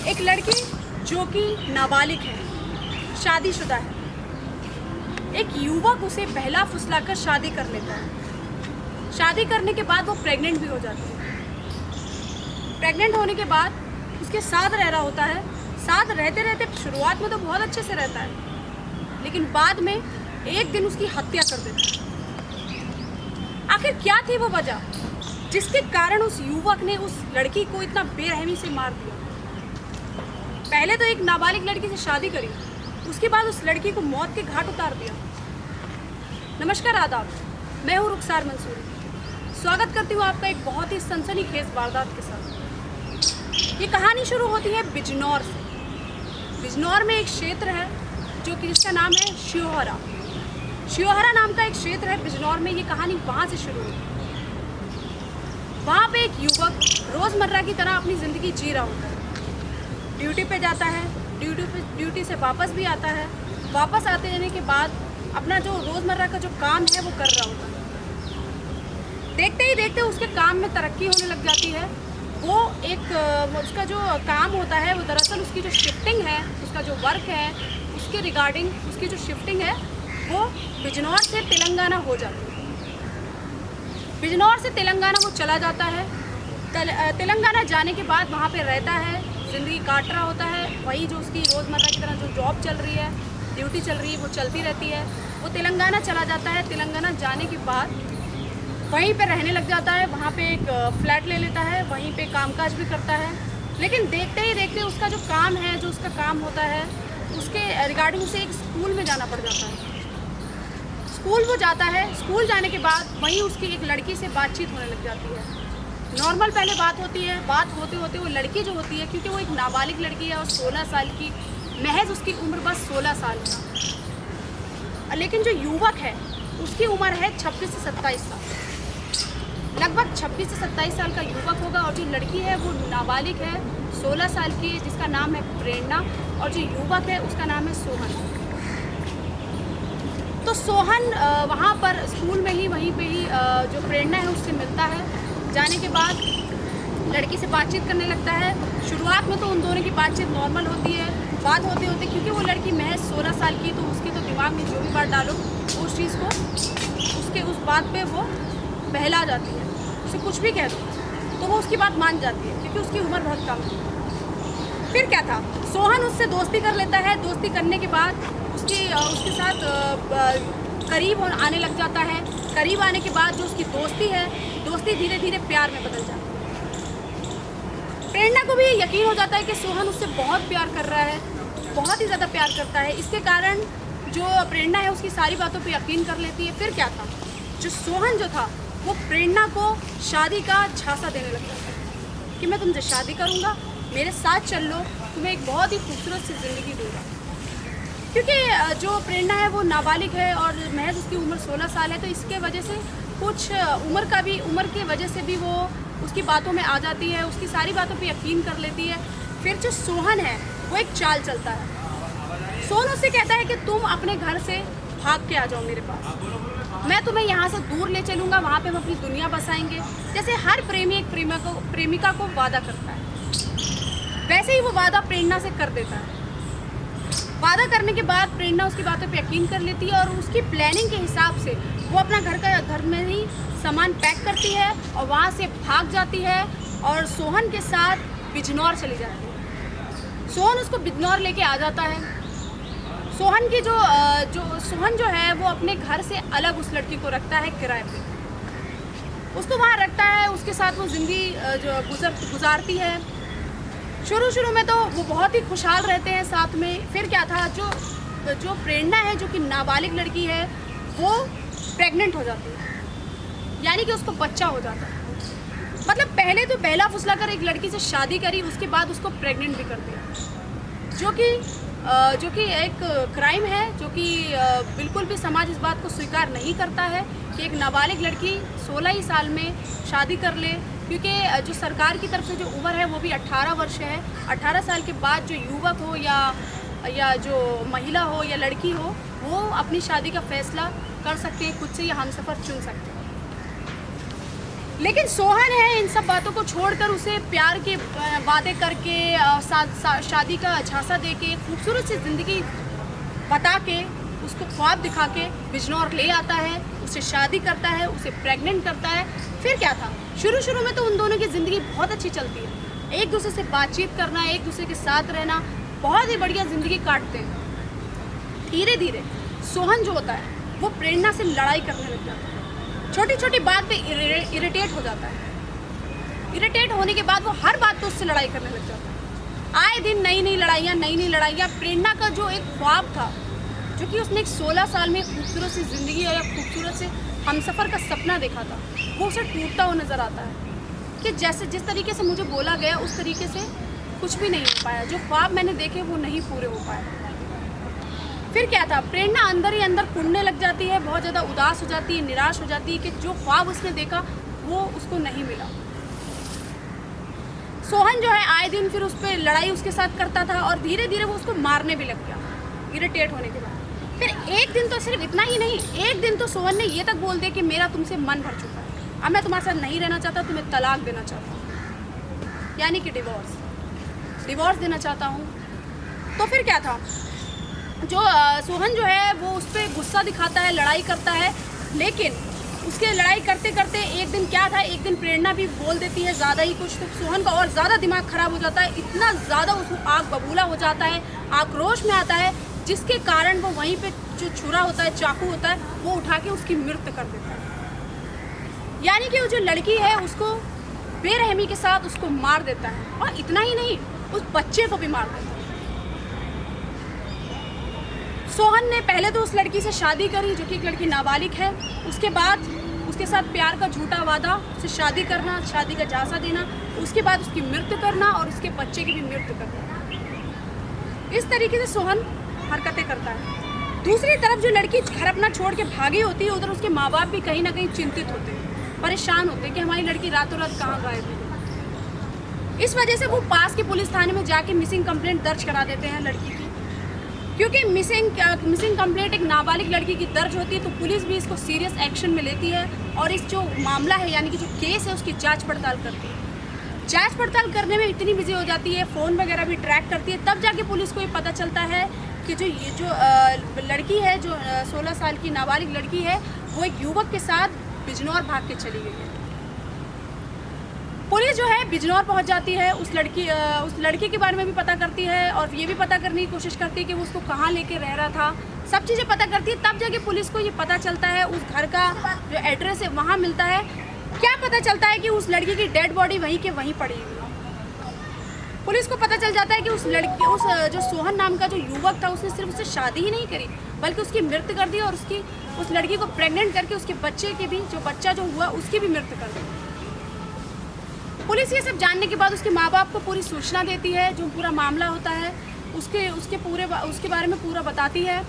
एक लड़की जो कि नाबालिग है, शादीशुदा है। एक युवक उसे बहला फुसलाकर शादी कर लेता है। शादी करने के बाद वो प्रेग्नेंट भी हो जाती है। प्रेग्नेंट होने के बाद उसके साथ रह रहा होता है। साथ रहते रहते शुरुआत में तो बहुत अच्छे से रहता है, लेकिन बाद में एक दिन उसकी हत्या कर देता है। आखिर क्या थी वो वजह जिसके कारण उस युवक ने उस लड़की को इतना बेरहमी से मार दिया? पहले तो एक नाबालिग लड़की से शादी करी, उसके बाद उस लड़की को मौत के घाट उतार दिया। नमस्कार, आदाब, मैं हूँ रुखसार मंसूरी। स्वागत करती हूँ आपका एक बहुत ही सनसनीखेज वारदात के साथ। ये कहानी शुरू होती है बिजनौर से। बिजनौर में एक क्षेत्र है जो कि जिसका नाम है शियोहरा। शियोहरा नाम का एक क्षेत्र है बिजनौर में। ये कहानी वहाँ से शुरू होती है। वहाँ पे एक युवक रोज़मर्रा की तरह अपनी ज़िंदगी जी रहा होता है। ड्यूटी पे जाता है, ड्यूटी से वापस भी आता है। वापस आते जाने के बाद अपना जो रोज़मर्रा का जो काम है वो कर रहा होता है। देखते ही देखते उसके काम में तरक्की होने लग जाती है। वो उसका जो काम होता है वो दरअसल उसकी जो शिफ्टिंग है, उसका जो वर्क है, उसके रिगार्डिंग उसकी जो शिफ्टिंग है वो बिजनौर से तेलंगाना हो जाती है। बिजनौर से तेलंगाना वो चला जाता है। तेलंगाना जाने के बाद वहाँ पे रहता है, ज़िंदगी काट रहा होता है। वही जो उसकी रोज़मर्रा की तरह जो जॉब चल रही है, ड्यूटी चल रही है, वो चलती रहती है। वो तेलंगाना चला जाता है। तेलंगाना जाने के बाद वहीं पे रहने लग जाता है। वहाँ पे एक फ्लैट ले लेता है, वहीं पे कामकाज भी करता है। लेकिन देखते ही देखते उसका जो काम है, जो उसका काम होता है, उसके रिगार्डिंग उसे एक स्कूल में जाना पड़ जाता है। स्कूल वो जाता है। स्कूल जाने के बाद वहीं उसकी एक लड़की से बातचीत होने लग जाती है। नॉर्मल पहले बात होती है। बात होते होते वो लड़की जो होती है, क्योंकि वो एक नाबालिग लड़की है और 16 साल की, महज उसकी उम्र बस 16 साल का। लेकिन जो युवक है उसकी उम्र है 26 से 27 साल, लगभग 26 से 27 साल का युवक होगा। और जो लड़की है वो नाबालिग है, 16 साल की, जिसका नाम है प्रेरणा। और जो युवक है उसका नाम है सोहन। तो सोहन वहाँ पर स्कूल में ही, वहीं पे ही जो प्रेरणा है उससे मिलता है। जाने के बाद लड़की से बातचीत करने लगता है। शुरुआत में तो उन दोनों की बातचीत नॉर्मल होती है। बात होते होते, क्योंकि वो लड़की महज 16 साल की, तो उसके तो दिमाग में जो भी बात डालो उस चीज़ को, उसके उस बात पे वो बहला जाती है। उसे कुछ भी कह दो तो वो उसकी बात मान जाती है, क्योंकि उसकी उम्र बहुत कम है। फिर क्या था, सोहन उससे दोस्ती कर लेता है। दोस्ती करने के बाद उसके साथ करीब आने लग जाता है। करीब आने के बाद जो उसकी दोस्ती है, दोस्ती धीरे धीरे प्यार में बदल जाती है। प्रेरणा को भी ये यकीन हो जाता है कि सोहन उससे बहुत प्यार कर रहा है, बहुत ही ज़्यादा प्यार करता है। इसके कारण जो प्रेरणा है उसकी सारी बातों पे यकीन कर लेती है। फिर क्या था, जो सोहन जो था वो प्रेरणा को शादी का झांसा देने लग जाता है कि मैं तुमसे शादी करूँगा, मेरे साथ चल लो, तुम्हें एक बहुत ही खूबसूरत सी ज़िंदगी दूँगा। क्योंकि जो प्रेरणा है वो नाबालिग है और महज उसकी उम्र 16 साल है, तो इसके वजह से कुछ उम्र की वजह से भी वो उसकी बातों में आ जाती है, उसकी सारी बातों पे यकीन कर लेती है। फिर जो सोहन है वो एक चाल चलता है। सोहन उससे कहता है कि तुम अपने घर से भाग के आ जाओ मेरे पास, मैं तुम्हें यहाँ से दूर ले चलूँगा, वहाँ पे हम अपनी दुनिया बसाएंगे। जैसे हर प्रेमी एक प्रेमिका को वादा करता है, वैसे ही वो वादा प्रेरणा से कर देता है। वादा करने के बाद प्रेरणा उसकी बातों पे यकीन कर लेती है और उसकी प्लानिंग के हिसाब से वो अपना घर में ही सामान पैक करती है और वहाँ से भाग जाती है और सोहन के साथ बिजनौर चली जाती है। सोहन उसको बिजनौर लेके आ जाता है। सोहन की सोहन जो है वो अपने घर से अलग उस लड़की को रखता है किराए पे, उसको वहाँ रखता है। उसके साथ वो ज़िंदगी जो गुजारती है। शुरू में तो वो बहुत ही खुशहाल रहते हैं साथ में। फिर क्या था, जो प्रेरणा है, जो कि नाबालिग लड़की है, वो प्रेग्नेंट हो जाती है, यानी कि उसको बच्चा हो जाता है। मतलब पहले तो बहला फुसला कर एक लड़की से शादी करी, उसके बाद उसको प्रेग्नेंट भी कर दिया, जो कि एक क्राइम है, जो कि बिल्कुल भी समाज इस बात को स्वीकार नहीं करता है कि एक नाबालिग लड़की 16 ही साल में शादी कर ले। क्योंकि जो सरकार की तरफ से जो उम्र है वो भी 18 वर्ष है। 18 साल के बाद जो युवक हो या जो महिला हो या लड़की हो, वो अपनी शादी का फैसला कर सकते हैं खुद से, या हमसफ़र चुन सकते हैं। लेकिन सोहन है इन सब बातों को छोड़कर उसे प्यार के वादे करके शादी का झांसा दे के खूबसूरत सी ज़िंदगी बता के उसको ख्वाब दिखा के बिजनौर ले आता है, उससे शादी करता है, उसे प्रेग्नेंट करता है। फिर क्या था, शुरू में तो उन दोनों की ज़िंदगी बहुत अच्छी चलती है, एक दूसरे से बातचीत करना, एक दूसरे के साथ रहना, बहुत ही बढ़िया ज़िंदगी काटते हैं। धीरे धीरे सोहन जो होता है वो प्रेरणा से लड़ाई करने लग जाता है, छोटी छोटी बात पे इरिटेट हो जाता है। इरिटेट होने के बाद वो हर बात पे उससे लड़ाई करने लग जाता है। आए दिन नई लड़ाइयाँ। प्रेरणा का जो एक ख्वाब था, जो कि उसने एक 16 साल में खूबसूरत सी ज़िंदगी या खूबसूरत से हमसफ़र का सपना देखा था, वो उसे टूटता हुआ नज़र आता है कि जैसे जिस तरीके से मुझे बोला गया उस तरीके से कुछ भी नहीं हो पाया, जो ख्वाब मैंने देखे वो नहीं पूरे हो पाए। फिर क्या था, प्रेरणा अंदर ही अंदर कुढ़ने लग जाती है, बहुत ज़्यादा उदास हो जाती है, निराश हो जाती है कि जो ख्वाब उसने देखा वो उसको नहीं मिला। सोहन जो है आए दिन फिर उस पर लड़ाई उसके साथ करता था और धीरे धीरे वो उसको मारने भी लग गया इरिटेट होने के बाद। फिर एक दिन तो सिर्फ इतना ही नहीं, एक दिन तो सोहन ने ये तक बोल दिया कि मेरा तुमसे मन भर चुका है, अब मैं तुम्हारे साथ नहीं रहना चाहता, तुम्हें तलाक देना चाहता हूँ, यानी कि डिवोर्स देना चाहता हूँ। तो फिर क्या था, जो सोहन जो है वो उस पर गुस्सा दिखाता है, लड़ाई करता है, लेकिन उसके लड़ाई करते करते एक दिन क्या था, एक दिन प्रेरणा भी बोल देती है ज़्यादा ही कुछ, तो सोहन का और ज़्यादा दिमाग ख़राब हो जाता है, इतना ज़्यादा उसको आग बबूला हो जाता है, आक्रोश में आता है, जिसके कारण वो वहीं पे जो छुरा होता है, चाकू होता है, वो उठा के उसकी मृत्यु कर देता है। यानी कि वो जो लड़की है उसको बेरहमी के साथ उसको मार देता है, और इतना ही नहीं, उस बच्चे को भी मार देता है। सोहन ने पहले तो उस लड़की से शादी करी जो कि एक लड़की नाबालिग है, उसके बाद उसके साथ प्यार का झूठा वादा, उससे शादी करना, शादी का झांसा देना, उसके बाद उसकी मृत्यु करना और उसके बच्चे की भी मृत्यु करना। इस तरीके से सोहन हरकतें करता है। दूसरी तरफ जो लड़की घर अपना छोड़ के भागी होती है, उधर उसके माँ बाप भी कहीं ना कहीं चिंतित होते हैं, परेशान होते हैं कि हमारी लड़की रातों रात कहाँ गायब है। इस वजह से वो पास के पुलिस थाने में जाके मिसिंग कंप्लेंट दर्ज करा देते हैं लड़की की, क्योंकि मिसिंग कंप्लेंट एक नाबालिग लड़की की दर्ज होती है तो पुलिस भी इसको सीरियस एक्शन में लेती है और इस जो मामला है यानी कि जो केस है उसकी जांच पड़ताल करती है। जांच पड़ताल करने में इतनी बिजी हो जाती है, फ़ोन वगैरह भी ट्रैक करती है, तब जाके पुलिस को ये पता चलता है कि जो लड़की है, जो 16 साल की नाबालिग लड़की है, वो एक युवक के साथ बिजनौर भाग के चली गई है। पुलिस जो है बिजनौर पहुंच जाती है, उस लड़की के बारे में भी पता करती है और ये भी पता करने की कोशिश करती है कि वो उसको कहाँ लेके रह रहा था, सब चीज़ें पता करती है। तब जाके पुलिस को ये पता चलता है, उस घर का जो एड्रेस है वहाँ मिलता है। क्या पता चलता है कि उस लड़की की डेड बॉडी वहीं के वहीं पड़ी हुई है। पुलिस को पता चल जाता है कि उस जो सोहन नाम का जो युवक था, उसने सिर्फ उससे शादी ही नहीं करी बल्कि उसकी मृत्यु कर दी और उस लड़की को प्रेग्नेंट करके उसके बच्चे की भी, जो बच्चा जो हुआ उसकी भी मृत्यु कर दी। पुलिस ये सब जानने के बाद उसके माँ बाप को पूरी सूचना देती है, जो पूरा मामला होता है उसके बारे में पूरा बताती है।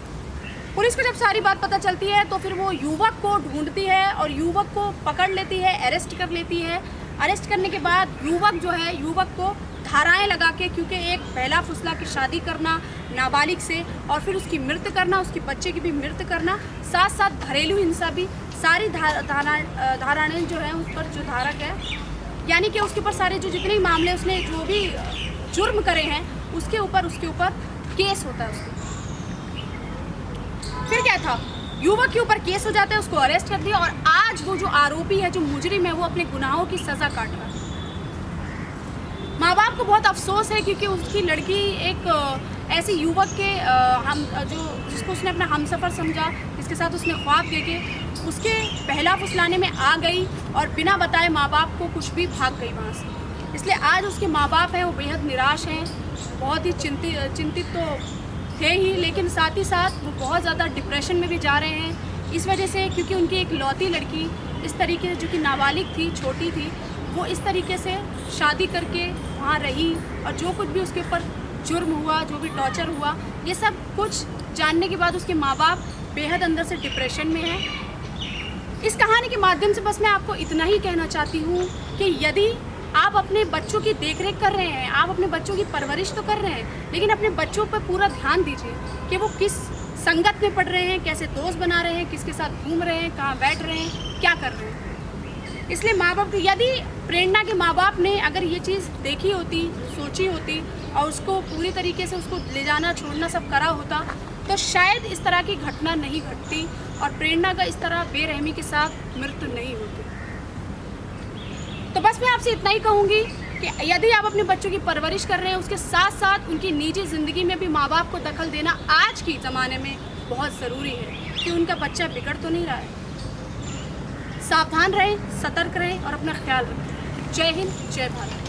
पुलिस को जब सारी बात पता चलती है तो फिर वो युवक को ढूंढती है और युवक को पकड़ लेती है, अरेस्ट कर लेती है। अरेस्ट करने के बाद युवक को धाराएं लगा के, क्योंकि एक पहला फुसला की शादी करना नाबालिग से और फिर उसकी मृत्यु करना, उसके बच्चे की भी मृत्यु करना, साथ साथ घरेलू हिंसा भी, सारी धाराएं जो है उस पर जो धारक है, यानी कि उसके ऊपर सारे जो जितने मामले उसने जो भी जुर्म करे हैं उसके ऊपर केस होता है उसके। फिर क्या था, युवक के ऊपर केस हो जाता है, उसको अरेस्ट कर दिया और आज वो जो आरोपी है, जो मुजरिम है, वो अपने गुनाहों की सज़ा काट रहा है। माँ बाप को बहुत अफसोस है क्योंकि उसकी लड़की एक ऐसे युवक के जिसको उसने अपना हमसफ़र समझा, जिसके साथ उसने ख्वाब देखे, उसके पहला फुसलाने में आ गई और बिना बताए माँ बाप को कुछ भी भाग गई वहाँ से। इसलिए आज उसके माँ बाप हैं वो बेहद निराश हैं, बहुत ही चिंतित तो थे ही, लेकिन साथ ही साथ वो बहुत ज़्यादा डिप्रेशन में भी जा रहे हैं इस वजह से, क्योंकि उनकी एक लौती लड़की इस तरीके से, जो कि नाबालिग थी, छोटी थी, वो इस तरीके से शादी करके वहाँ रही और जो कुछ भी उसके ऊपर जुर्म हुआ, जो भी टॉर्चर हुआ, ये सब कुछ जानने के बाद उसके माँ बाप बेहद अंदर से डिप्रेशन में हैं। इस कहानी के माध्यम से बस मैं आपको इतना ही कहना चाहती हूँ कि यदि आप अपने बच्चों की देखरेख कर रहे हैं, आप अपने बच्चों की परवरिश तो कर रहे हैं, लेकिन अपने बच्चों पर पूरा ध्यान दीजिए कि वो किस संगत में पढ़ रहे हैं, कैसे दोस्त बना रहे हैं, किसके साथ घूम रहे हैं, कहाँ बैठ रहे हैं, क्या कर रहे हैं। इसलिए माँ बाप की, यदि प्रेरणा के माँ बाप ने अगर ये चीज़ देखी होती, सोची होती और उसको पूरी तरीके से उसको ले जाना छोड़ना सब करा होता, तो शायद इस तरह की घटना नहीं घटती और प्रेरणा का इस तरह बेरहमी के साथ मृत्यु नहीं होती। तो बस मैं आपसे इतना ही कहूँगी कि यदि आप अपने बच्चों की परवरिश कर रहे हैं, उसके साथ साथ उनकी निजी ज़िंदगी में भी माँ बाप को दखल देना आज के ज़माने में बहुत ज़रूरी है कि उनका बच्चा बिगड़ तो नहीं रहा है। सावधान रहें, सतर्क रहें और अपना ख्याल रखें। जय हिंद, जय भारत।